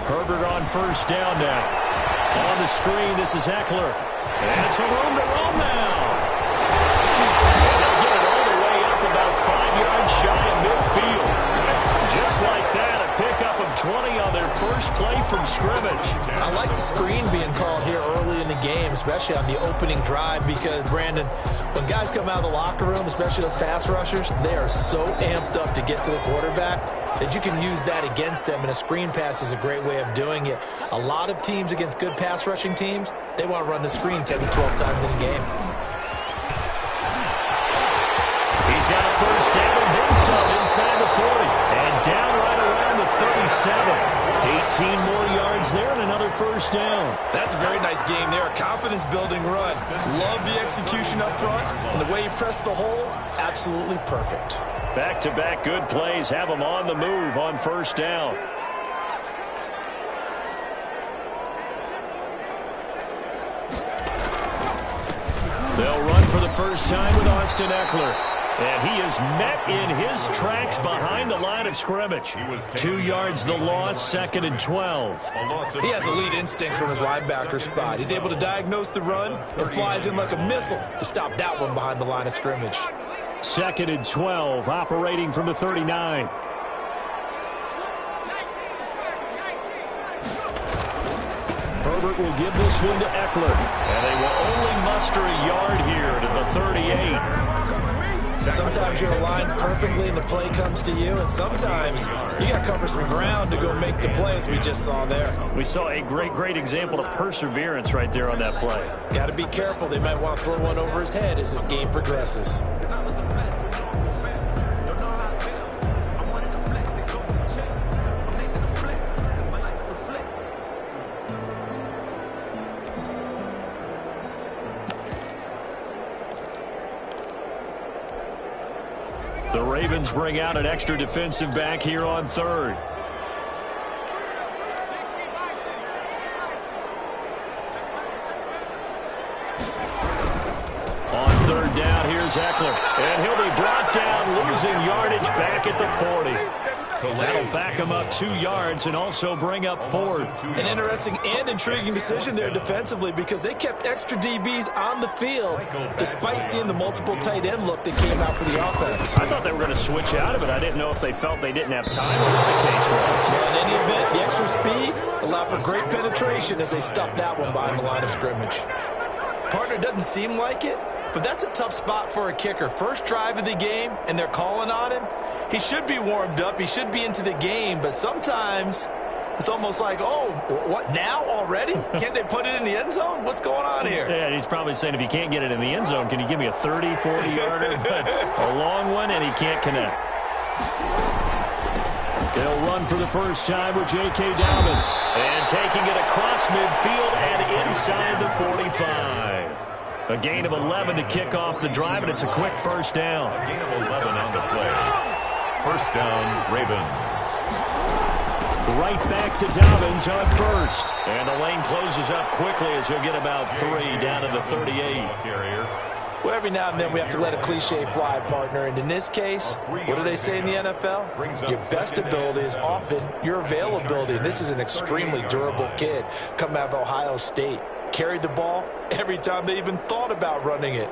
Herbert on first down now. On the screen, this is Eckler. And some room to roam now. And they'll get it all the way up about 5 yards shy of midfield. Just like that, a pickup of 20 on their first play from scrimmage. I like the screen being called here early in the game, especially on the opening drive, because, Brandon, when guys come out of the locker room, especially those pass rushers, they are so amped up to get to the quarterback that you can use that against them, and a screen pass is a great way of doing it. A lot of teams against good pass rushing teams, they want to run the screen 10 to 12 times in a game. He's got a first down and then some inside the 40. And down right around the 37. 18 more yards there and another first down. That's a very nice game there. A confidence-building run. Love the execution up front. And the way he pressed the hole, absolutely perfect. Back-to-back good plays have him on the move on first down. They'll run for the first time with Austin Eckler. And he is met in his tracks behind the line of scrimmage. 2 yards the loss, 2nd and 12. He has elite instincts from his linebacker spot. He's able to diagnose the run and flies in like a missile to stop that one behind the line of scrimmage. 2nd and 12, operating from the 39. Herbert will give this one to Eckler. And they will only muster a yard here to the 38. Sometimes you're aligned perfectly and the play comes to you, and sometimes you got to cover some ground to go make the play, as we just saw there. We saw a great example of perseverance right there on that play. Got to be careful. They might want to throw one over his head as this game progresses. The Ravens bring out an extra defensive back here on third. On third down, here's Eckler. And he'll be brought down, losing yardage back at the 40. That'll back him up 2 yards and also bring up fourth. An interesting and intriguing decision there defensively, because they kept extra DBs on the field despite seeing the multiple tight end look that came out for the offense. I thought they were going to switch out of it. I didn't know if they felt they didn't have time or what the case was. Well, in any event, the extra speed allowed for great penetration as they stuffed that one behind the line of scrimmage. Partner doesn't seem like it, but that's a tough spot for a kicker. First drive of the game, and they're calling on him. He should be warmed up. He should be into the game, but sometimes it's almost like, oh, what, now already? Can't they put it in the end zone? What's going on here? Yeah, he's probably saying, if you can't get it in the end zone, can you give me a 30, 40-yarder? But a long one, and he can't connect. They'll run for the first time with J.K. Dobbins. And taking it across midfield and inside the 45. A gain of 11 to kick off the drive, and it's a quick first down. A gain of 11 on the play. First down, Ravens. Right back to Dobbins on first. And the lane closes up quickly as he'll get about 3 down to the 38. Well, every now and then we have to let a cliche fly, partner. And in this case, what do they say in the NFL? Your best ability is often your availability. And this is an extremely durable kid coming out of Ohio State. Carried the ball every time they even thought about running it.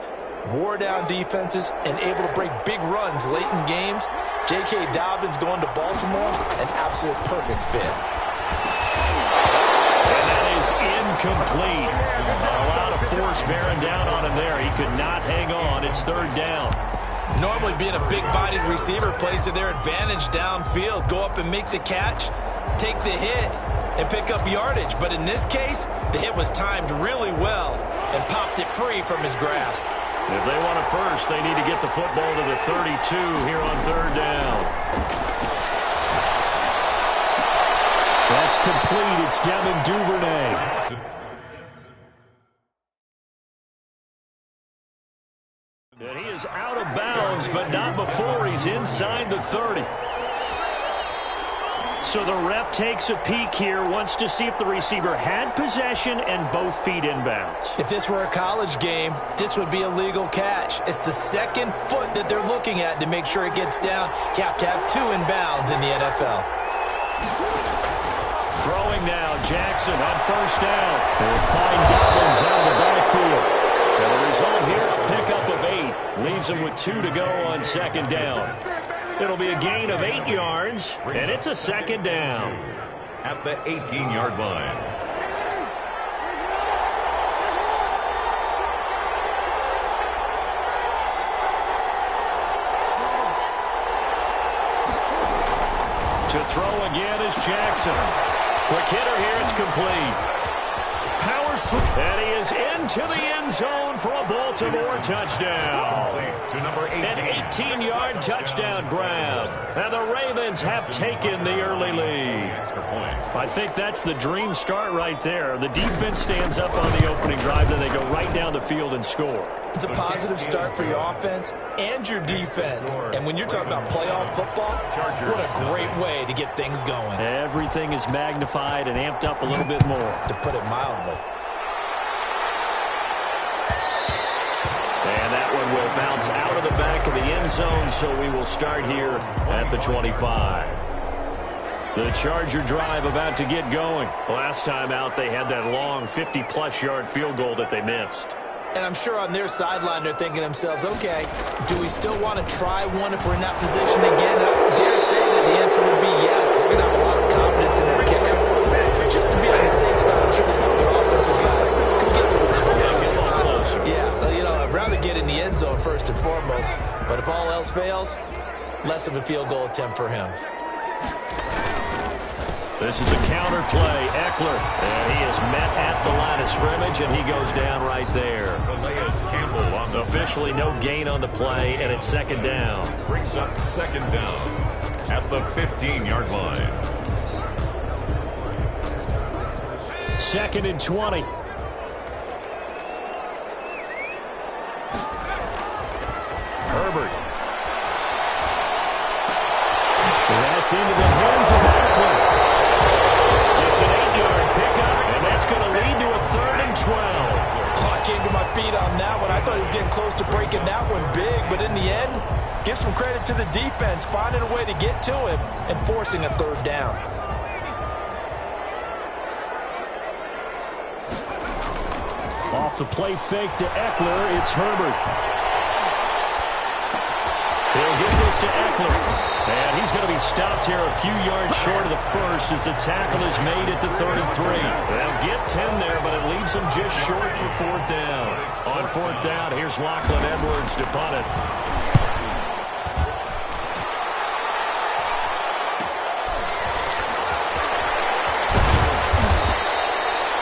Wore down defenses and able to break big runs late in games. J.K. Dobbins going to Baltimore, an absolute perfect fit. And that is incomplete. A lot of force bearing down on him there. He could not hang on. It's third down. Normally being a big-bodied receiver plays to their advantage downfield. Go up and make the catch, take the hit, and pick up yardage. But in this case, the hit was timed really well and popped it free from his grasp. If they want it first, they need to get the football to the 32 here on third down. That's complete. It's Devin Duvernay. And he is out of bounds, but not before he's inside the 30. So the ref takes a peek here, wants to see if the receiver had possession and both feet inbounds. If this were a college game, this would be a legal catch. It's the second foot that they're looking at to make sure it gets down. You have to have 2 inbounds in the NFL. Throwing now, Jackson on first down. They'll find Dobbins out of the backfield. And the result here, a pickup of 8. Leaves them with 2 to go on second down. It'll be a gain of 8 yards, and it's a second down. At the 18-yard line. To throw again is Jackson. Quick hitter here, it's complete. Powers through, and he is into the end zone for a Baltimore touchdown. To number 18. An 18-yard touchdown grab. And the Ravens have taken the early lead. I think that's the dream start right there. The defense stands up on the opening drive, then they go right down the field and score. It's a positive start for your offense and your defense. And when you're talking about playoff football, what a great way to get things going. Everything is magnified and amped up a little bit more. To put it mildly. And that one will bounce out of the back of the end zone, so we will start here at the 25. The Charger drive about to get going. Last time out, they had that long 50-plus yard field goal that they missed. And I'm sure on their sideline they're thinking to themselves, okay, do we still want to try one if we're in that position again? I dare say that the answer would be yes. They're going to have a lot of confidence in their kicker. But just to be on the safe side, I'm sure they told their offensive guys, could get a little bit closer this time. Yeah, you know, I'd rather get in the end zone first and foremost. But if all else fails, less of a field goal attempt for him. This is a counter play. Eckler, and he is met at the line of scrimmage, and he goes down right there. Officially no gain on the play, and it's second down. Brings up second down at the 15-yard line. Second and 20. Herbert. That's into the hands of Eckler. It's an 8-yard pickup, and that's going to lead to a 3rd and 12. Oh, I came to my feet on that one. I thought he was getting close to breaking that one big, but in the end, give some credit to the defense, finding a way to get to him and forcing a 3rd down. Off the play fake to Eckler, it's Herbert. He'll get this to Eckler. And he's going to be stopped here a few yards short of the first as the tackle is made at the 33. They'll get 10 there, but it leaves them just short for 4th down. On 4th down, here's Lachlan Edwards to punt it.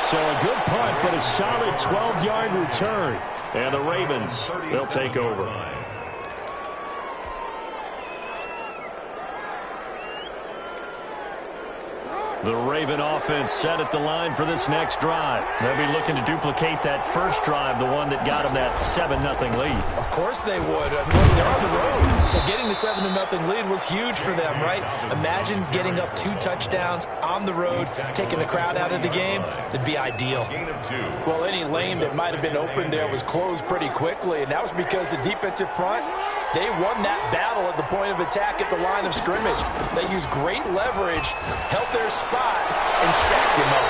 So a good punt, but a solid 12-yard return. And the Ravens, they'll take over. The Raven offense set at the line for this next drive. They'll be looking to duplicate that first drive, the one that got them that 7-0 lead. Of course they would. I mean, they're on the road. So getting the 7-0 lead was huge for them, right? Imagine getting up 2 touchdowns on the road, taking the crowd out of the game. It'd be ideal. Well, any lane that might have been open there was closed pretty quickly, and that was because the defensive front, they won that battle at the point of attack at the line of scrimmage. They used great leverage, held their spot, and stacked him up.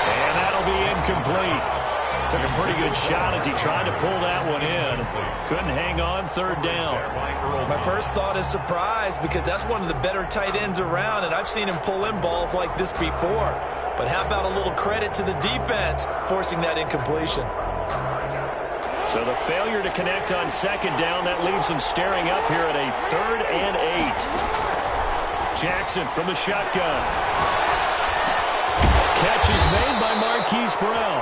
And that'll be incomplete. Took a pretty good shot as he tried to pull that one in. Couldn't hang on, 3rd down. My first thought is surprise because that's one of the better tight ends around, and I've seen him pull in balls like this before. But how about a little credit to the defense forcing that incompletion? So the failure to connect on 2nd down, that leaves them staring up here at a 3rd and 8. Jackson from the shotgun. Catch is made by Marquise Brown.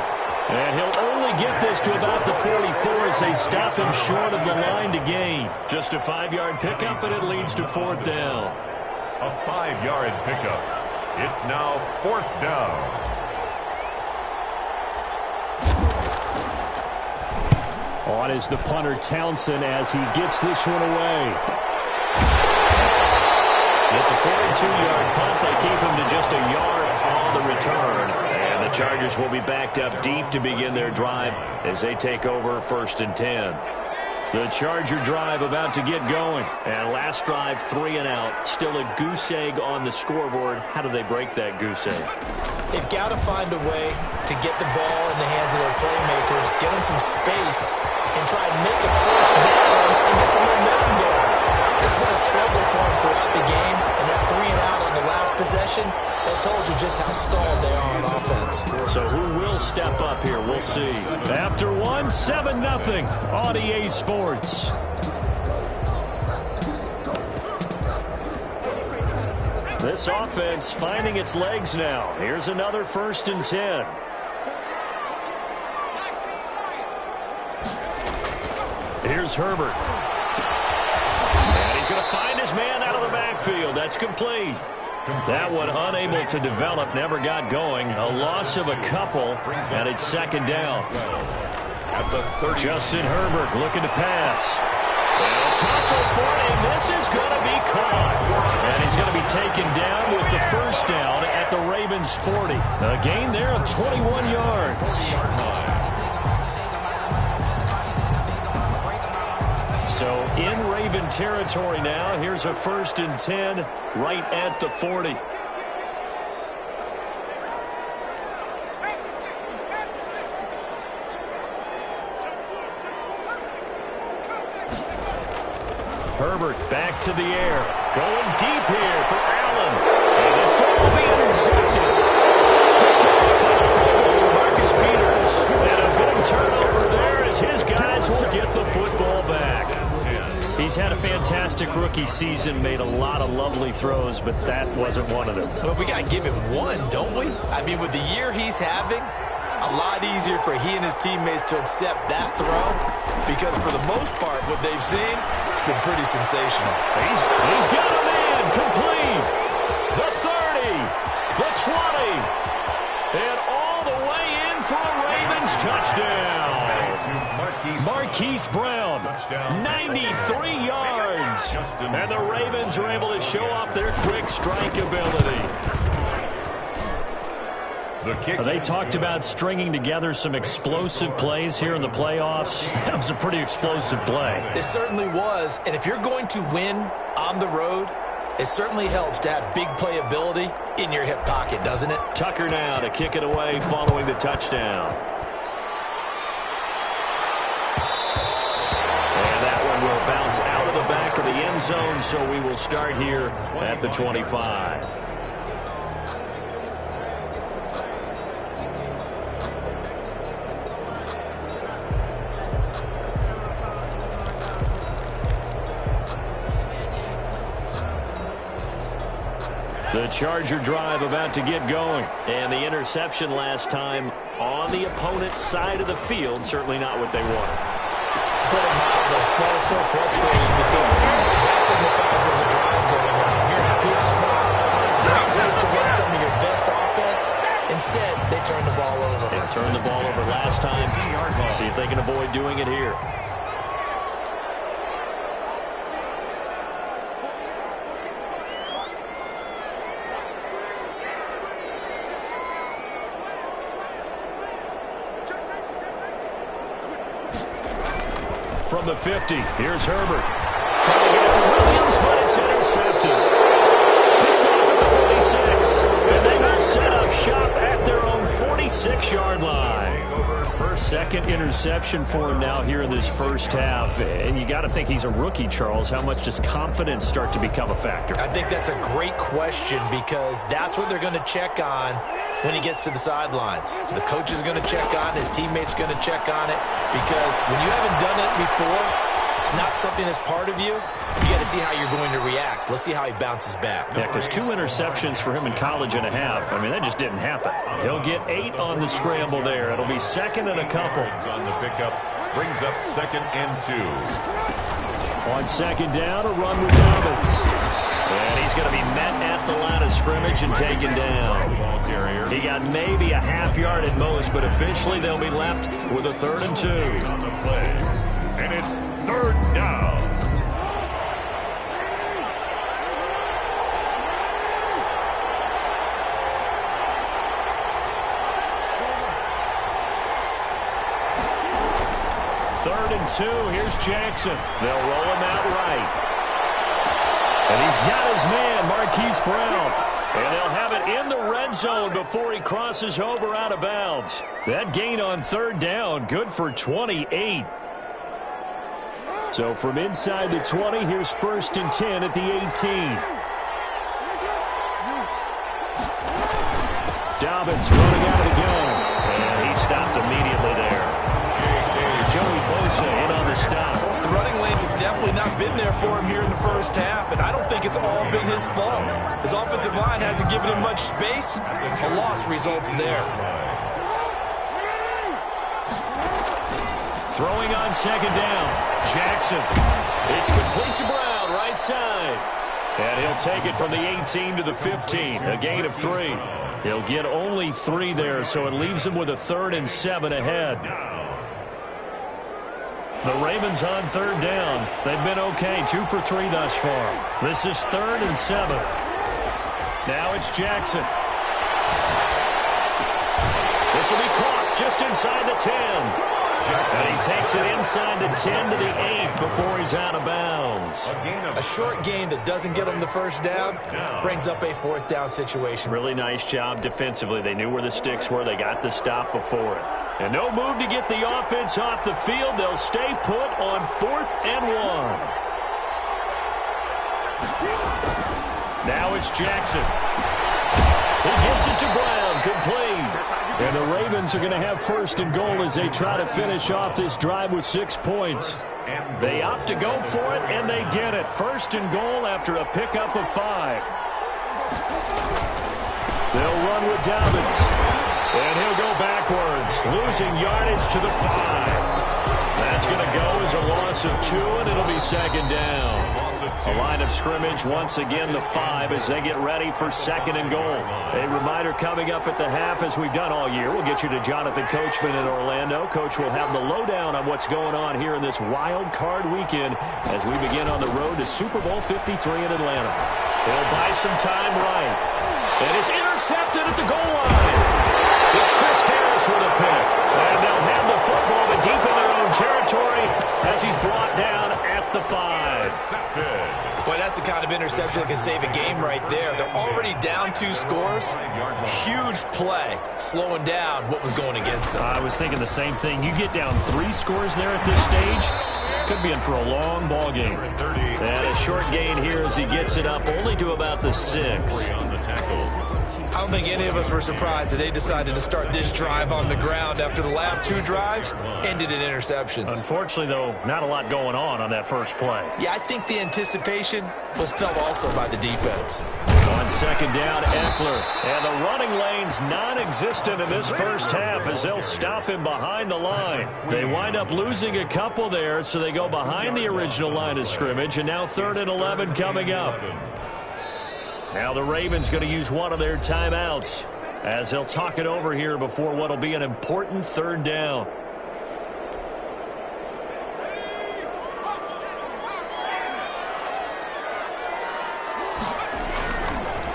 And he'll only get this to about the 44 as they stop him short of the line to gain. Just a 5-yard pickup, and it leads to 4th down. A 5-yard pickup. It's now 4th down. On is the punter Townsend as he gets this one away. It's a 42-yard punt. They keep him to just a yard on the return. And the Chargers will be backed up deep to begin their drive as they take over 1st and 10. The Charger drive about to get going. And last drive, 3 and out. Still a goose egg on the scoreboard. How do they break that goose egg? They've got to find a way to get the ball in the hands of their playmakers, get them some space, and try and make a first down and get some momentum going. It's been a struggle for them throughout the game, and that 3 and out on the last possession, that told you just how stalled they are on offense. So who will step up here? We'll see. After 1, 7-0 on EA Sports. This offense finding its legs now. Here's another 1st and 10. Here's Herbert. And he's going to find his man out of the backfield. That's complete. That one unable to develop, never got going. A loss of a couple, and it's 2nd down. Justin Herbert looking to pass. And a tussle for him. This is going to be caught. And he's going to be taken down with the 1st down at the Ravens' 40. A gain there of 21 yards. So in Raven territory now. Here's a 1st and 10 right at the 40. Herbert back to the air. Going deep here for Allen. And this time will be intercepted. Picked up by the Pro Bowler, Marcus Peters. And a big turnover there as his guys will get the football back. He's had a fantastic rookie season, made a lot of lovely throws, but that wasn't one of them. Well, we got to give him one, don't we? I mean, with the year he's having, a lot easier for he and his teammates to accept that throw because for the most part, what they've seen, it's been pretty sensational. He's got a man complete. The 30, the 20, and all the way in for a Ravens touchdown. Marquise Brown, 93 yards. And the Ravens are able to show off their quick strike ability. They talked about stringing together some explosive plays here in the playoffs. That was a pretty explosive play. It certainly was. And if you're going to win on the road, it certainly helps to have big playability in your hip pocket, doesn't it? Tucker now to kick it away following the touchdown. And that one will bounce out of the back of the end zone, so we will start here at the 25. The Charger drive about to get going. And the interception last time on the opponent's side of the field. Certainly not what they wanted. Put it mildly, that is so frustrating because that signifies there's a drive going on. You're in a good spot. Great place to run some of your best offense. Instead, they turn the ball over. They turned the ball over last time. See if they can avoid doing it here. From the 50, here's Herbert. Trying to get it to Williams, but it's intercepted. Picked off at the 46. And they will set up shop at their own 46-yard line. Second interception for him now here in this first half. And you got to think he's a rookie, Charles. How much does confidence start to become a factor? I think that's a great question because that's what they're going to check on when he gets to the sidelines. The coach is going to check on it. His teammate's going to check on it because when you haven't done it before, it's not something that's part of you. You got to see how you're going to react. Let's see how he bounces back. Yeah, because 2 interceptions for him in college and a half. I mean, that just didn't happen. He'll get 8 on the scramble there. It'll be second and a couple. On the pickup, brings up 2nd and 2. On 2nd down, a run with Dobbins. And he's going to be met at the line of scrimmage and taken down. He got maybe a half yard at most, but officially they'll be left with a 3rd and 2. On the play, and it's 3rd down. 3rd and 2. Here's Jackson. They'll roll him out right. And he's got his man, Marquise Brown. And they'll have it in the red zone before he crosses over out of bounds. That gain on 3rd down, good for 28. So from inside the 20, here's 1st and 10 at the 18. Dobbins running out of the gun. And he stopped immediately there. Joey Bosa in on the stop. The running lanes have definitely not been there for him here in the first half, and I don't think it's all been his fault. His offensive line hasn't given him much space. A loss results there. Throwing on 2nd down. Jackson. It's complete to Brown, right side. And he'll take it from the 18 to the 15, a gain of 3. He'll get only 3 there, so it leaves him with a 3rd and 7 ahead. The Ravens on 3rd down. They've been okay, 2 for 3 thus far. This is 3rd and 7. Now it's Jackson. This will be caught just inside the 10. And he takes it inside the 10 to the 8 before he's out of bounds. A short gain that doesn't get him the first down brings up a 4th down situation. Really nice job defensively. They knew where the sticks were. They got the stop before it. And no move to get the offense off the field. They'll stay put on 4th and 1. Now it's Jackson. He gets it to Brown, complete. And the Ravens are going to have 1st and goal as they try to finish off this drive with 6 points. They opt to go for it, and they get it. 1st and goal after a pickup of 5. They'll run with Dobbins. And he'll go backwards, losing yardage to the 5. That's going to go as a loss of 2, and it'll be 2nd down. A line of scrimmage once again the 5 as they get ready for 2nd and goal. A reminder coming up at the half, as we've done all year. We'll get you to Jonathan Coachman in Orlando. Coach will have the lowdown on what's going on here in this wild card weekend as we begin on the road to Super Bowl 53 in Atlanta. He'll buy some time right. And it's intercepted at the goal line. It's Chris Harris with a pick. And they'll have the football, but deep in their own territory as he's brought down at the 5. Boy, that's the kind of interception that can save a game right there. They're already down 2 scores. Huge play, slowing down what was going against them. I was thinking the same thing. You get down 3 scores there at this stage, could be in for a long ball game. And a short gain here as he gets it up only to about the 6. I don't think any of us were surprised that they decided to start this drive on the ground after the last 2 drives ended in interceptions. Unfortunately, though, not a lot going on that first play. Yeah, I think the anticipation was felt also by the defense. On 2nd down, Eckler. And the running lane's non-existent in this first half as they'll stop him behind the line. They wind up losing a couple there, so they go behind the original line of scrimmage, and now 3rd and 11 coming up. Now the Ravens going to use one of their timeouts as they'll talk it over here before what will be an important 3rd down.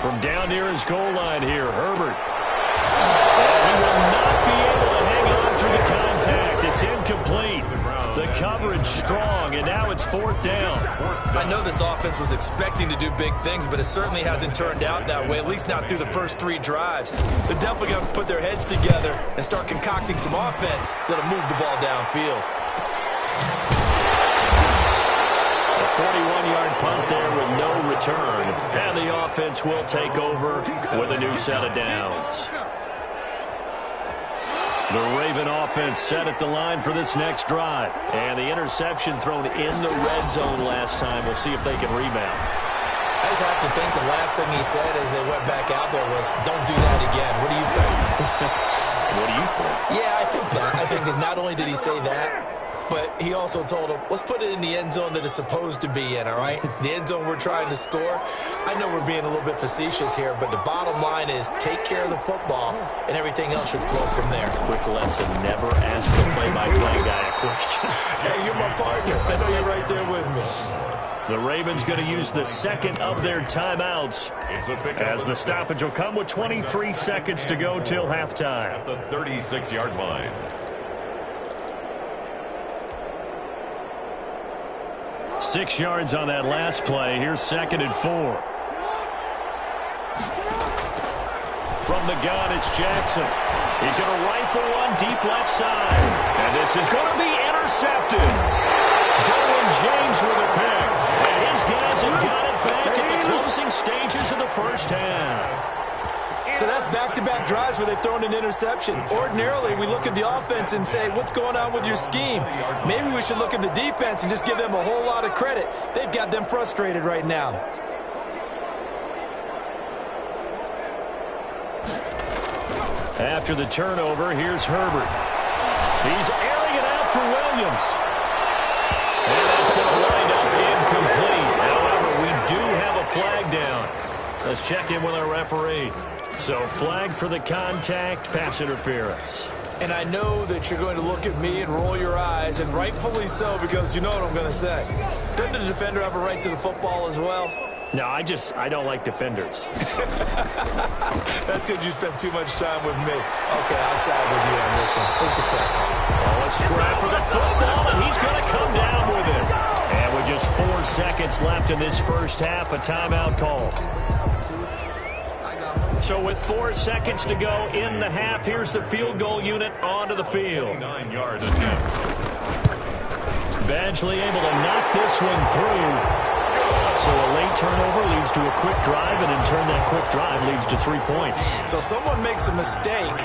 From down near his goal line here, Herbert. And he will not be able to hang on through the contact. It's incomplete. The coverage strong, and now it's 4th down. I know this offense was expecting to do big things, but it certainly hasn't turned out that way, at least not through the first 3 drives. They're definitely going to put their heads together and start concocting some offense that'll move the ball downfield. A 41-yard punt there with no return, and the offense will take over with a new set of downs. The Raven offense set at the line for this next drive. And the interception thrown in the red zone last time. We'll see if they can rebound. I just have to think the last thing he said as they went back out there was, don't do that again. What do you think? What do you think? Yeah, I think that. I think that not only did he say that, but he also told him, let's put it in the end zone that it's supposed to be in, all right? The end zone we're trying to score. I know we're being a little bit facetious here, but the bottom line is take care of the football, and everything else should flow from there. Quick lesson, never ask the play-by-play guy a question. Hey, you're my partner. I know you're right there with me. The Ravens going to use the 2nd of their timeouts as the stoppage will come with 23 seconds to go till halftime. At the 36-yard line. 6 yards on that last play. Here's 2nd and 4. From the gun, it's Jackson. He's going to rifle one deep left side. And this is going to be intercepted. Derwin James with a pick. And his guys have got it back at the closing stages of the first half. So that's back-to-back drives where they've thrown an interception. Ordinarily, we look at the offense and say, what's going on with your scheme? Maybe we should look at the defense and just give them a whole lot of credit. They've got them frustrated right now. After the turnover, here's Herbert. He's airing it out for Williams. And that's going to wind up incomplete. However, we do have a flag down. Let's check in with our referee. So, flag for the contact, pass interference. And I know that you're going to look at me and roll your eyes, and rightfully so, because you know what I'm going to say. Doesn't the defender have a right to the football as well? No, I don't like defenders. That's because you spent too much time with me. Okay, I'll side with you on this one. Here's the crack. Oh, a scrap for the football, and he's going to come down with it. And with just 4 seconds left in this first half, a timeout call. So with 4 seconds to go in the half, here's the field goal unit onto the field. 9-yard attempt. Badgley able to knock this one through. So a late turnover leads to a quick drive, and in turn that quick drive leads to 3 points. So someone makes a mistake,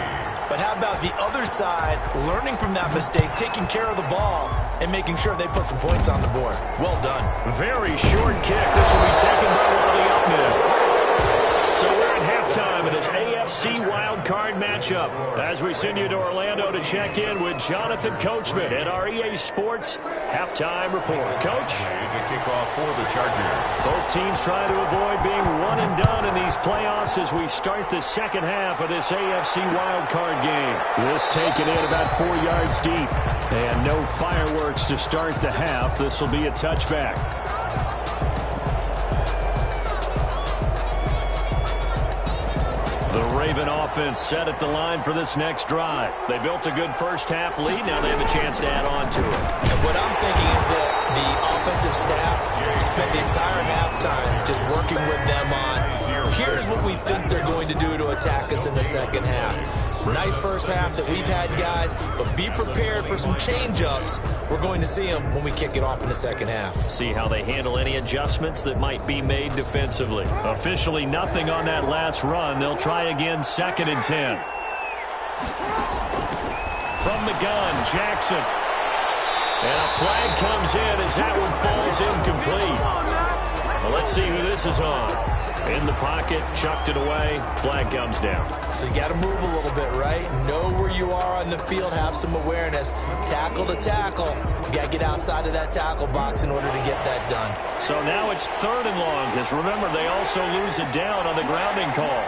but how about the other side learning from that mistake, taking care of the ball, and making sure they put some points on the board? Well done. Very short kick. This will be taken by one of the up men. So we're at halftime in this AFC wildcard matchup as we send you to Orlando to check in with Jonathan Coachman at our EA Sports Halftime Report. Coach? To kick off for the Chargers. Both teams try to avoid being one and done in these playoffs as we start the second half of this AFC wildcard game. This taken in about 4 yards deep. And no fireworks to start the half. This will be a touchback. The Raven offense set at the line for this next drive. They built a good first half lead. Now they have a chance to add on to it. And what I'm thinking is that the offensive staff spent the entire halftime just working with them on, here's what we think they're going to do to attack us in the second half. Nice first half that we've had, guys, but be prepared for some change-ups. We're going to see them when we kick it off in the second half. See how they handle any adjustments that might be made defensively. Officially nothing on that last run. They'll try again, 2nd and 10. From the gun, Jackson. And a flag comes in as that one falls incomplete. Well, let's see who this is on. In the pocket, chucked it away, flag comes down. So you got to move a little bit, right? Know where you are on the field, have some awareness. Tackle to tackle. You got to get outside of that tackle box in order to get that done. So now it's 3rd and long, because remember, they also lose it down on the grounding call.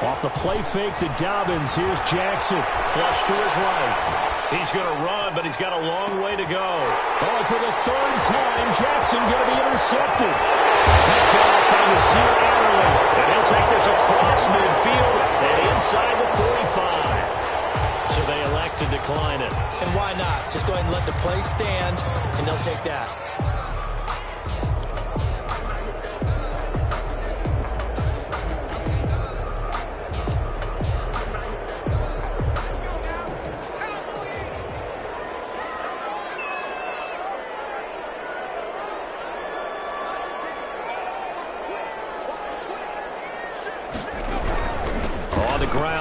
Off the play fake to Dobbins, here's Jackson. Flush to his right. He's going to run, but he's got a long way to go. Oh, for the 3rd time, Jackson going to be intercepted. Picked off by Nasir Adderley. And he'll take this across midfield and inside the 45. So they elect to decline it. And why not? Just go ahead and let the play stand, and they'll take that.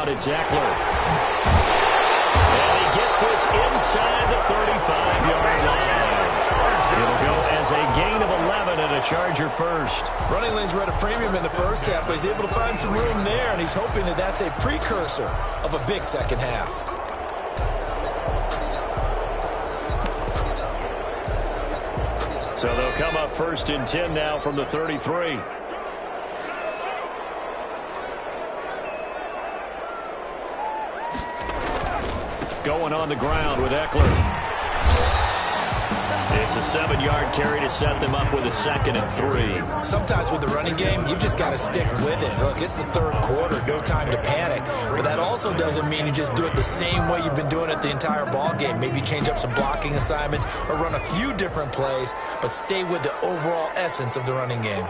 It's Eckler. And he gets this inside the 35-yard line. It'll go as a gain of 11 and a Charger first. Running lanes were at a premium in the first half, but he's able to find some room there, and he's hoping that that's a precursor of a big second half. So they'll come up 1st and 10 now from the 33. Going on the ground with Eckler. It's a 7-yard carry to set them up with a 2nd and 3. Sometimes with the running game, you've just got to stick with it. Look, it's the third quarter, no time to panic. But that also doesn't mean you just do it the same way you've been doing it the entire ball game. Maybe change up some blocking assignments or run a few different plays, but stay with the overall essence of the running game.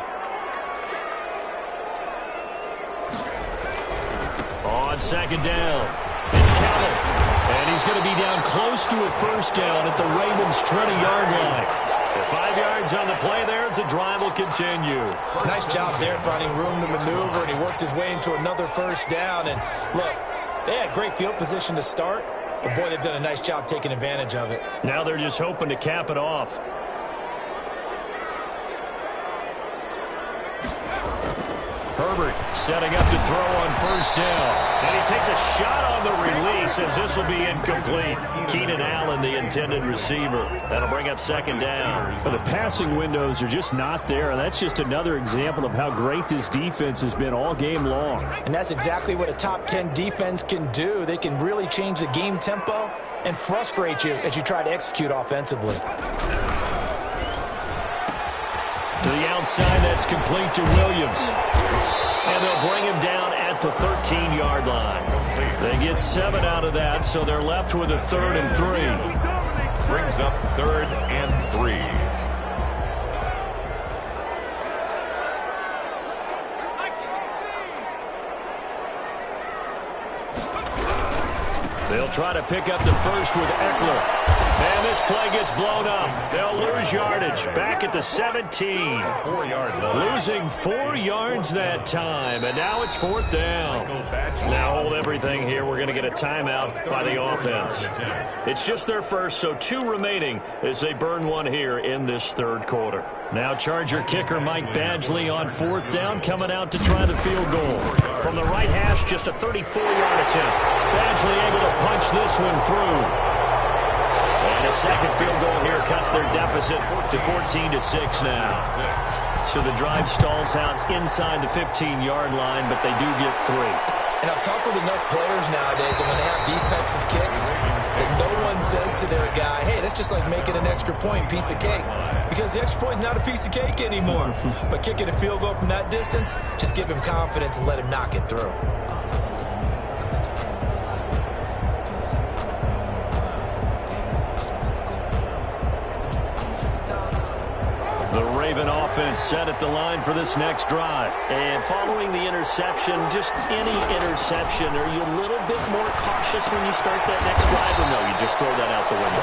On 2nd down, it's Kelly. And he's going to be down close to a first down at the Ravens' 20-yard line. 5 yards on the play there as the drive will continue. Nice job there finding room to maneuver, and he worked his way into another first down. And look, they had great field position to start, but boy, they've done a nice job taking advantage of it. Now they're just hoping to cap it off. Herbert setting up to throw on first down. And he takes a shot on the release as this will be incomplete. Keenan Allen, the intended receiver. That'll bring up 2nd down. So the passing windows are just not there, and that's just another example of how great this defense has been all game long. And that's exactly what a top 10 defense can do. They can really change the game tempo and frustrate you as you try to execute offensively. To the outside, that's complete to Williams. And they'll bring him down at the 13-yard line. They get 7 out of that, so they're left with a 3rd and 3. Brings up 3rd and 3. They'll try to pick up the first with Eckler. And this play gets blown up. They'll lose yardage back at the 17. 4-yard line. Losing 4 yards that time, and now it's 4th down. Now hold everything here. We're going to get a timeout by the offense. It's just their first, so 2 remaining as they burn one here in this 3rd quarter. Now Charger kicker Mike Badgley on 4th down, coming out to try the field goal. From the right hash, just a 34-yard attempt. Badgley able to punch this one through. And a second field goal here cuts their deficit to 14-6 now. So the drive stalls out inside the 15-yard line, but they do get 3. And I've talked with enough players nowadays that when they have these types of kicks, that no one says to their guy, hey, that's just like making an extra point, piece of cake. Because the extra point is not a piece of cake anymore. But kicking a field goal from that distance, just give him confidence and let him knock it through. The Raven offense set at the line for this next drive. And following the interception, just any interception, are you a little bit more cautious when you start that next drive, or no, you just throw that out the window?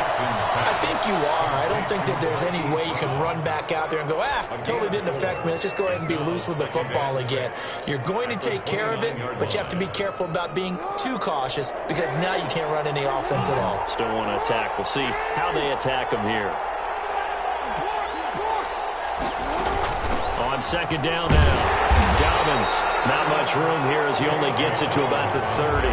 I think you are. I don't think that there's any way you can run back out there and go, totally didn't affect me. Let's just go ahead and be loose with the football again. You're going to take care of it, but you have to be careful about being too cautious because now you can't run any offense at all. Still want to attack. We'll see how they attack them here. On 2nd down now, Dobbins. Not much room here as he only gets it to about the 30.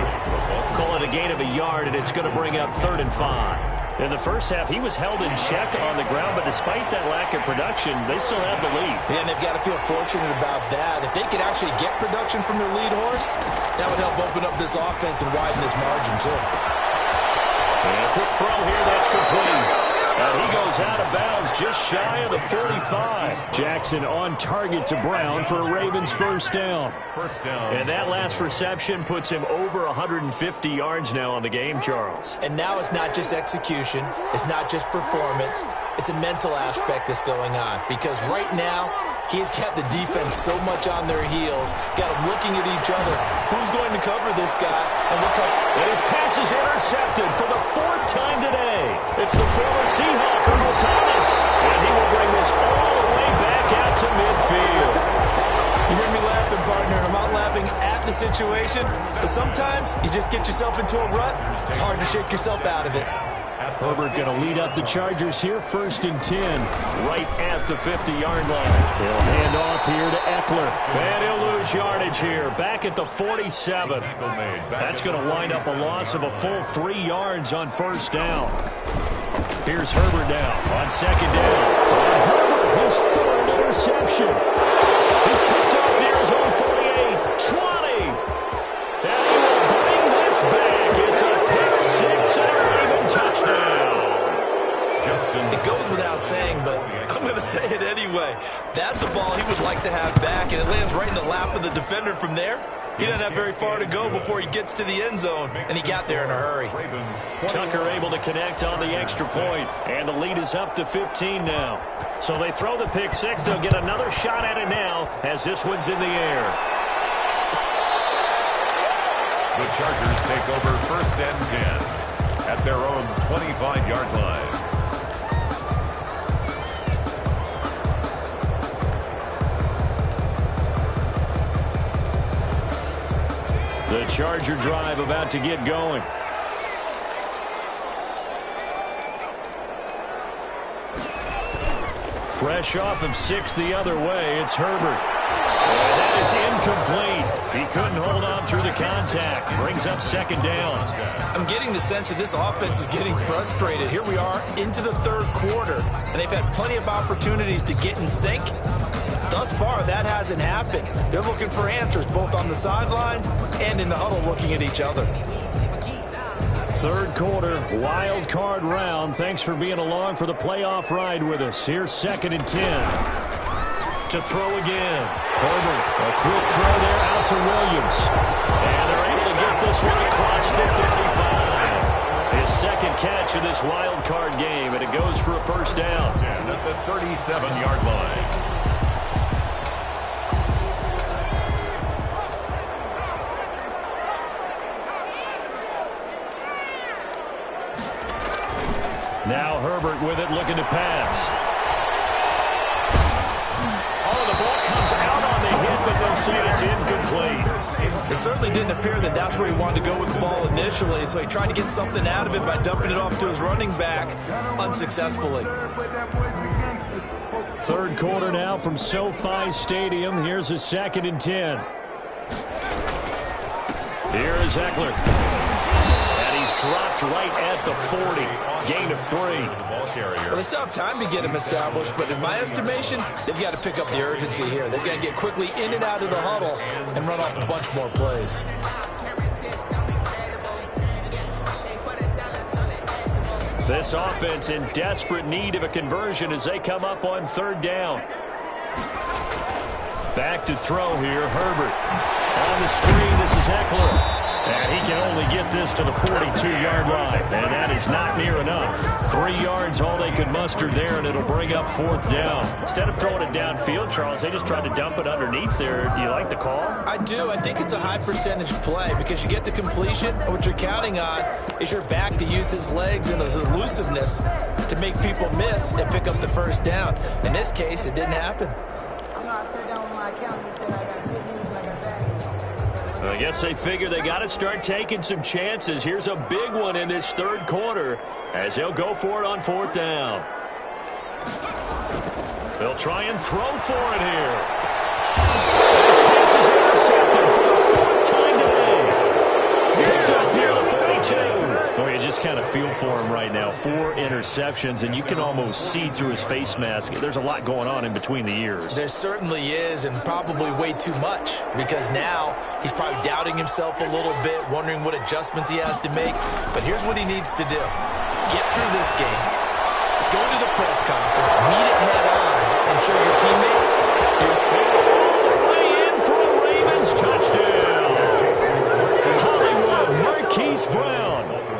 Call it a gain of a yard, and it's going to bring up 3rd and 5. In the first half, he was held in check on the ground, but despite that lack of production, they still have the lead. Yeah, and they've got to feel fortunate about that. If they could actually get production from their lead horse, that would help open up this offense and widen this margin, too. And a quick throw here, that's complete. And he goes out of bounds just shy of the 45. Jackson on target to Brown for a Ravens first down. And that last reception puts him over 150 yards now on the game, Charles. And now it's not just execution. It's not just performance. It's a mental aspect that's going on. Because right now, he's got the defense so much on their heels, got them looking at each other. Who's going to cover this guy? And what cover? And his pass is intercepted for the 4th time today. It's the former Seahawk, Earl Thomas. And he will bring this all the way back out to midfield. You hear me laughing, partner. I'm not laughing at the situation, but sometimes you just get yourself into a rut. It's hard to shake yourself out of it. Herbert going to lead up the Chargers here, 1st and 10. Right at the 50-yard line. He'll hand off here to Eckler. And he'll lose yardage here, back at the 47. That's going to wind up a loss of a full 3 yards on 1st down. Here's Herbert now on 2nd down. And Herbert, his 3rd interception. He's picked off near his own 48, 20. And he will bring this back. It's a pick 6 and a Raven touchdown. It goes without That's a ball he would like to have back, and it lands right in the lap of the defender from there. He doesn't have very far to go before he gets to the end zone, and he got there in a hurry. Tucker able to connect on the extra point, and the lead is up to 15 now. So they throw the pick six. They'll get another shot at it now as this one's in the air. The Chargers take over 1st and 10 at their own 25-yard line. The Charger drive about to get going. Fresh off of 6 the other way, it's Herbert. And that is incomplete. He couldn't hold on through the contact. Brings up 2nd down. I'm getting the sense that this offense is getting frustrated. Here we are into the 3rd quarter, and they've had plenty of opportunities to get in sync. Thus far, that hasn't happened. They're looking for answers both on the sidelines and in the huddle looking at each other. 3rd quarter, wild card round. Thanks for being along for the playoff ride with us. Here's 2nd and 10. To throw again. Herbert, a quick throw there out to Williams. And they're able to get this one across the 35. His 2nd catch of this wild card game, and it goes for a 1st down. At the 37-yard line. Now Herbert with it, looking to pass. Oh, the ball comes out on the hit, but they'll say it's incomplete. It certainly didn't appear that that's where he wanted to go with the ball initially, so he tried to get something out of it by dumping it off to his running back unsuccessfly. 3rd quarter now from SoFi Stadium. Here's a 2nd and 10. Here is Eckler. And he's dropped right at the 40. Gain of 3. Well, they still have time to get him established, but in my estimation, they've got to pick up the urgency here. They've got to get quickly in and out of the huddle and run off a bunch more plays. This offense in desperate need of a conversion as they come up on 3rd down. Back to throw here, Herbert. On the screen, this is Eckler. And he can only get this to the 42-yard line. And that is not near enough. 3 yards, all they could muster there, and it'll bring up 4th down. Instead of throwing it downfield, Charles, they just tried to dump it underneath there. Do you like the call? I do. I think it's a high percentage play because you get the completion, and what you're counting on is your back to use his legs and his elusiveness to make people miss and pick up the 1st down. In this case, it didn't happen. I guess they figure they got to start taking some chances. Here's a big one in this 3rd quarter as they'll go for it on 4th down. They'll try and throw for it here. This pass is intercepted for the 4th time today. Picked up near the 42. Well, you just kind of feel for him right now. 4 interceptions, and you can almost see through his face mask. There's a lot going on in between the ears. There certainly is, and probably way too much, because now he's probably doubting himself a little bit, wondering what adjustments he has to make. But here's what he needs to do. Get through this game. Go to the press conference. Meet it head on and show your teammates way in for a Ravens touchdown. Hollywood Marquise Brown.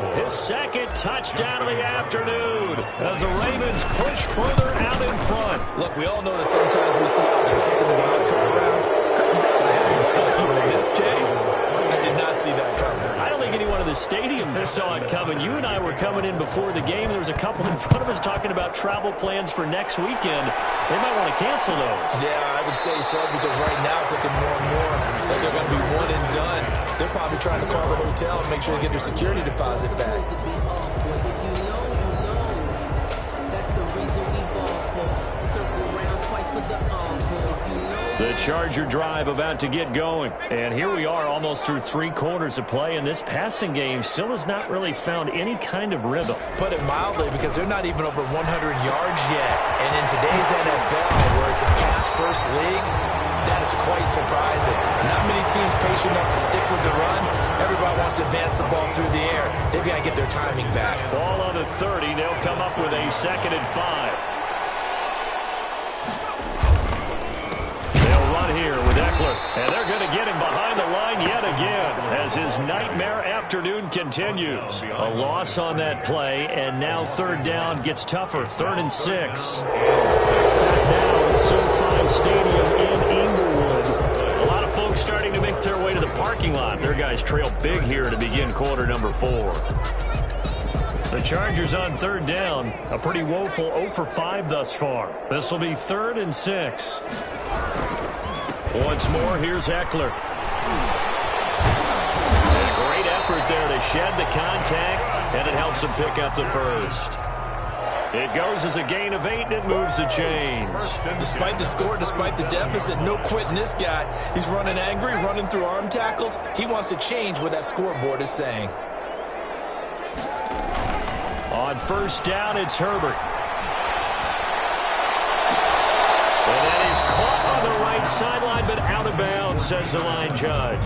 His 2nd touchdown of the afternoon as the Ravens push further out in front. Look, we all know that sometimes we see upsets in the wild card round. But I have to tell you, in this case, I did not see that coming. I don't think anyone in the stadium saw it coming. You and I were coming in before the game. There was a couple in front of us talking about travel plans for next weekend. They might want to cancel those. Yeah, I would say so, because right now it's looking more and more like they're going to be one and done. They're probably trying to call the hotel and make sure they get their security deposit back. The Charger drive about to get going. And here we are almost through 3 quarters of play, and this passing game still has not really found any kind of rhythm. Put it mildly, because they're not even over 100 yards yet. And in today's NFL, where it's a pass-first league, that is quite surprising. Not many teams patient enough to stick with the run. Everybody wants to advance the ball through the air. They've got to get their timing back. Ball on the 30. They'll come up with a 2nd and 5. Eckler. And they're going to get him behind the line yet again as his nightmare afternoon continues. A loss on that play, and now third down gets tougher. 3rd and 6. Now it's SoFi Stadium in Inglewood. A lot of folks starting to make their way to the parking lot. Their guys trail big here to begin quarter number 4. The Chargers on third down, a pretty woeful 0 for 5 thus far. This will be 3rd and 6. Once more, here's Eckler. A great effort there to shed the contact, and it helps him pick up the first. It goes as a gain of 8, and it moves the chains. Despite the score, despite the deficit, no quitting this guy. He's running angry, running through arm tackles. He wants to change what that scoreboard is saying. On first down, it's Herbert. And that is caught on the right sideline, but out of bounds, says the line judge.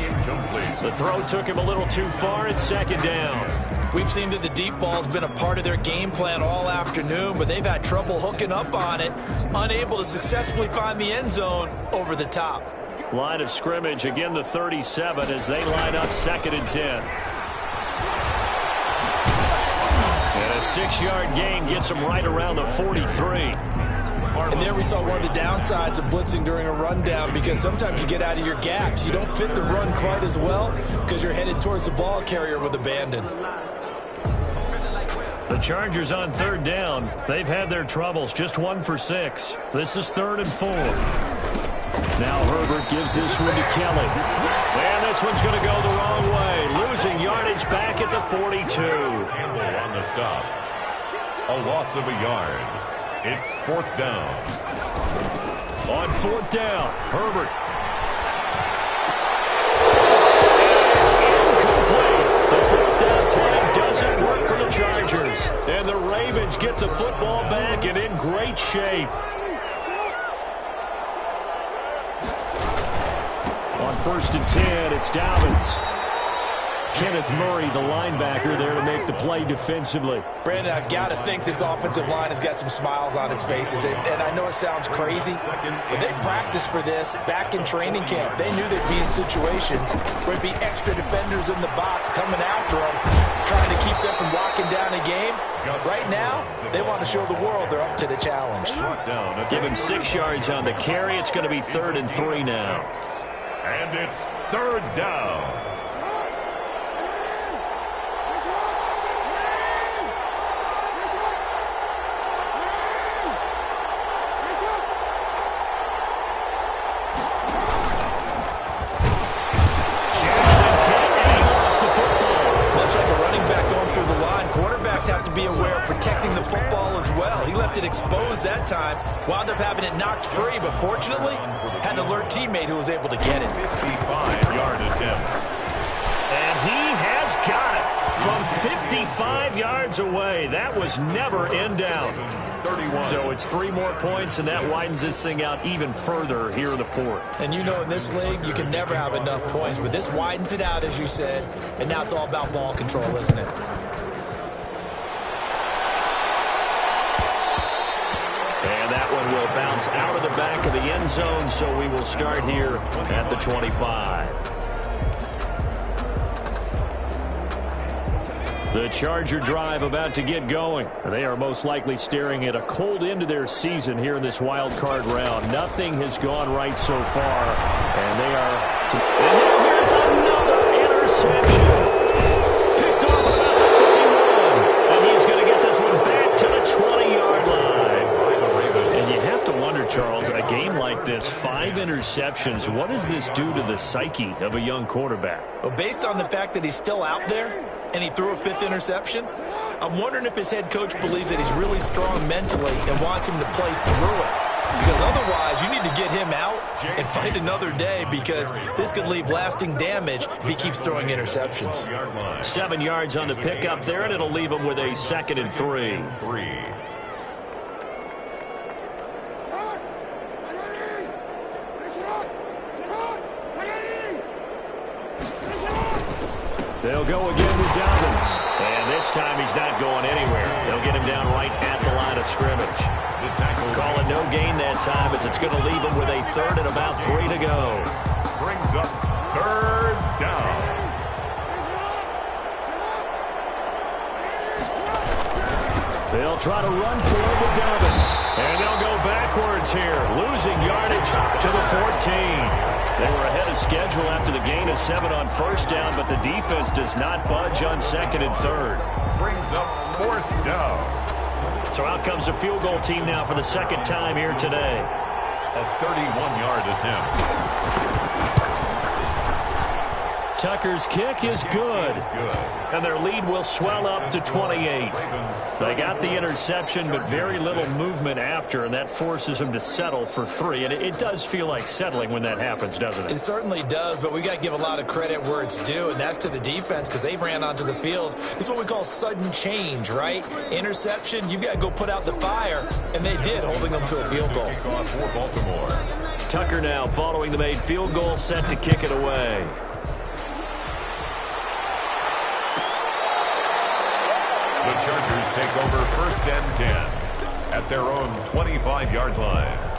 The throw took him a little too far. It's 2nd down. We've seen that the deep ball's been a part of their game plan all afternoon, but they've had trouble hooking up on it, unable to successfully find the end zone over the top. Line of scrimmage, again the 37 as they line up 2nd and 10. And a 6-yard gain gets them right around the 43. And there we saw one of the downsides of blitzing during a rundown, because sometimes you get out of your gaps. You don't fit the run quite as well because you're headed towards the ball carrier with abandon. The Chargers on third down. They've had their troubles, just 1 for 6. This is 3rd and 4. Now Herbert gives this one to Kelly. And this one's going to go the wrong way. Losing yardage back at the 42. Campbell on the stop. A loss of a yard. It's 4th down. On 4th down, Herbert. It's incomplete. The 4th down play doesn't work for the Chargers. And the Ravens get the football back and in great shape. On 1st and 10, it's Dobbins. Kenneth Murray, the linebacker, there to make the play defensively. Brandon, I've got to think this offensive line has got some smiles on its faces. And I know it sounds crazy, but they practiced for this back in training camp. They knew they'd be in situations where there'd be extra defenders in the box coming after them, trying to keep them from locking down a game. Right now, they want to show the world they're up to the challenge. Give him 6 yards on the carry. It's going to be 3rd and 3 now. And it's 3rd down. Have to be aware of protecting the football as well. He left it exposed that time, wound up having it knocked free, but fortunately had an alert teammate who was able to get it. 55-yard attempt. And he has got it from 55 yards away. That was never in doubt. 31. So it's 3 more points, and that widens this thing out even further here in the 4th. And you know, in this league, you can never have enough points, but this widens it out, as you said, and now it's all about ball control, isn't it? And that one will bounce out of the back of the end zone, so we will start here at the 25. The Charger drive about to get going. They are most likely staring at a cold end to their season here in this wild card round. Nothing has gone right so far, and they are... And now here's another interception. Picked off at about the 31, and he's going to get this one back to the 20-yard line. And you have to wonder, Charles, a game like this, 5 interceptions, what does this do to the psyche of a young quarterback? Well, based on the fact that he's still out there and he threw a 5th interception, I'm wondering if his head coach believes that he's really strong mentally and wants him to play through it. Because otherwise, you need to get him out and fight another day, because this could leave lasting damage if he keeps throwing interceptions. 7 yards on the pickup there, and it'll leave him with a 2nd and 3. They'll go again with Dobbins. And this time he's not going anywhere. They'll get him down right at the line of scrimmage. Calling no gain that time, as it's going to leave him with a 3rd and about 3 to go. try to run for it with Dobbins. And they'll go backwards here, losing yardage to the 14. They were ahead of schedule after the gain of 7 on first down, but the defense does not budge on second and third. Brings up fourth down. So out comes a field goal team now for the second time here today. A 31-yard attempt. Tucker's kick is good. And their lead will swell up to 28. They got the interception, but very little movement after, and that forces them to settle for 3. And it does feel like settling when that happens, doesn't it? It certainly does, but we got to give a lot of credit where it's due, and that's to the defense because they ran onto the field. This is what we call sudden change, right? Interception, you've got to go put out the fire, and they did, holding them to a field goal. Tucker now following the made field goal, set to kick it away. The Chargers take over first and 10 at their own 25-yard line.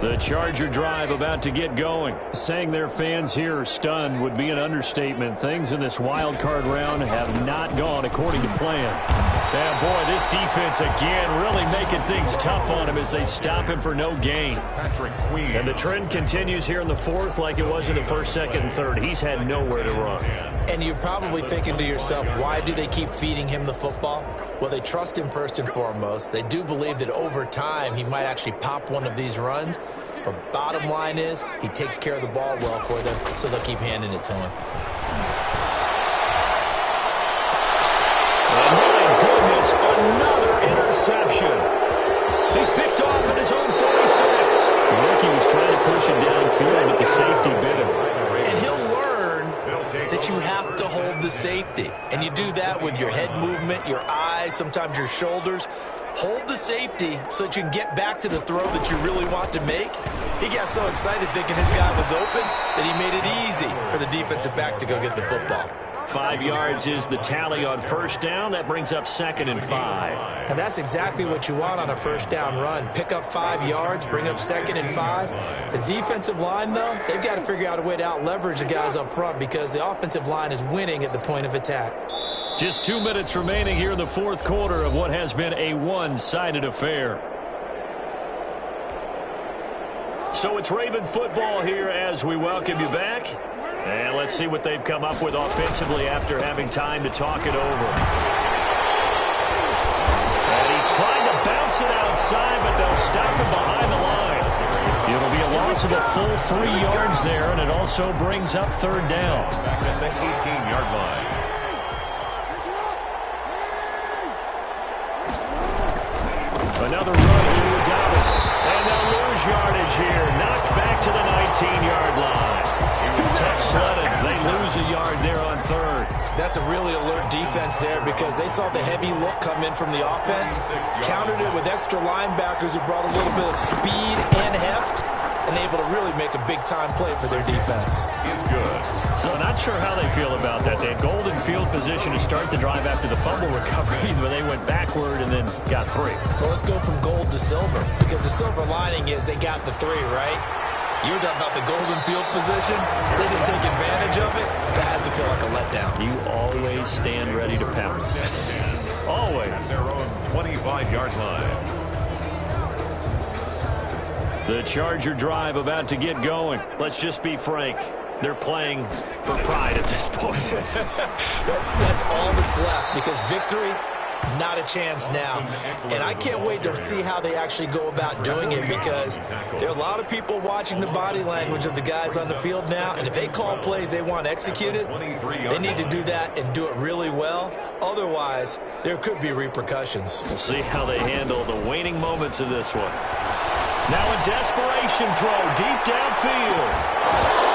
The Charger drive about to get going. Saying their fans here are stunned would be an understatement. Things in this wild card round have not gone according to plan. And boy, this defense again really making things tough on him as they stop him for no gain. And the trend continues here in the fourth like it was in the first, second, and third. He's had nowhere to run. And you're probably thinking to yourself, why do they keep feeding him the football? Well, they trust him first and foremost. They do believe that over time he might actually pop one of these runs. But bottom line is he takes care of the ball well for them, so they'll keep handing it to him. Oh, my goodness, another interception. He's picked off at his own 46. The rookie was trying to push him downfield, but the safety bit him. And he'll learn that you have to hold the safety. And you do that with your head movement, your eyes, sometimes your shoulders. Hold the safety so that you can get back to the throw that you really want to make. He got so excited thinking his guy was open that he made it easy for the defensive back to go get the football. 5 yards is the tally on first down. That brings up second and 5. And that's exactly what you want on a first down run. Pick up 5 yards, bring up second and 5. The defensive line, though, they've got to figure out a way to out-leverage the guys up front because the offensive line is winning at the point of attack. Just 2 minutes remaining here in the fourth quarter of what has been a one-sided affair. So it's Raven football here as we welcome you back. And let's see what they've come up with offensively after having time to talk it over. And he tried to bounce it outside, but they'll stop him behind the line. It'll be a loss of a full 3 yards there, and it also brings up third down. Back at the 18-yard line. Another run here with Dobbins. And they'll lose yardage here. Knocked back to the 19-yard line. Tough sledding. They lose a yard there on third. That's a really alert defense there because they saw the heavy look come in from the offense, countered it with extra linebackers who brought a little bit of speed and heft, and able to really make a big-time play for their defense. Is good. So not sure how they feel about that. They had golden field position to start the drive after the fumble recovery, but they went backward and then got 3. Well, let's go from gold to silver because the silver lining is they got the 3, right? You were talking about the golden field position. They didn't take advantage of it. That has to feel like a letdown. You always stand ready to pounce. Always. At their own 25-yard line. The Charger drive about to get going. Let's just be frank. They're playing for pride at this point. That's all that's left because victory, not a chance now. And I can't wait to see how they actually go about doing it because there are a lot of people watching the body language of the guys on the field now, and if they call plays they want executed, they need to do that and do it really well. Otherwise, there could be repercussions. We'll see how they handle the waning moments of this one. Now a desperation throw deep downfield.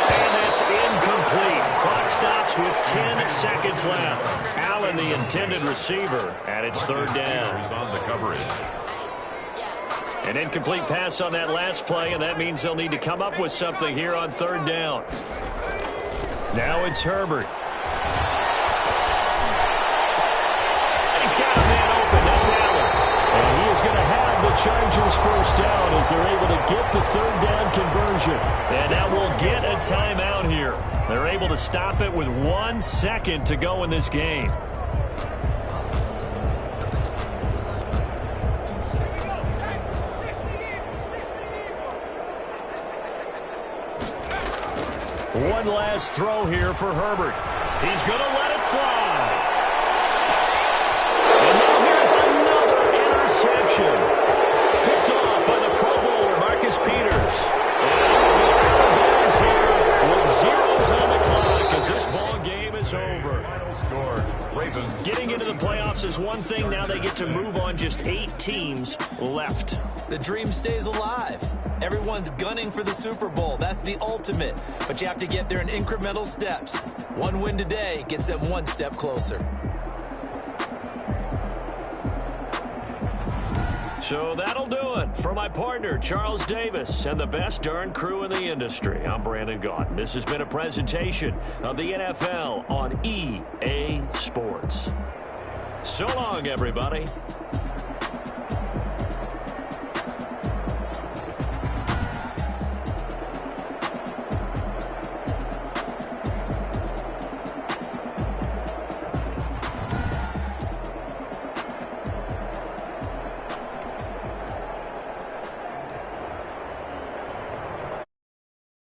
And that's incomplete. Clock stops with 10 seconds left. Allen, the intended receiver, and it's third down. On the coverage. An incomplete pass on that last play, and that means they'll need to come up with something here on third down. Now it's Herbert. is going to have the Chargers first down as they're able to get the third down conversion. And now we'll get a timeout here. They're able to stop it with 1 second to go in this game. One last throw here for Herbert. He's going to let it fly. And now here's another interception. Picked off by the Pro Bowler, Marcus Peters. And the here with zeros on the clock as this ball game is over. Final score, Ravens. Getting into the playoffs is one thing. Now they get to move on. Just 8 teams left. The dream stays alive. Everyone's gunning for the Super Bowl. That's the ultimate. But you have to get there in incremental steps. One win today gets them 1 step closer. So that'll do it. For my partner, Charles Davis, and the best darn crew in the industry, I'm Brandon Gaudin. This has been a presentation of the NFL on EA Sports. So long, everybody.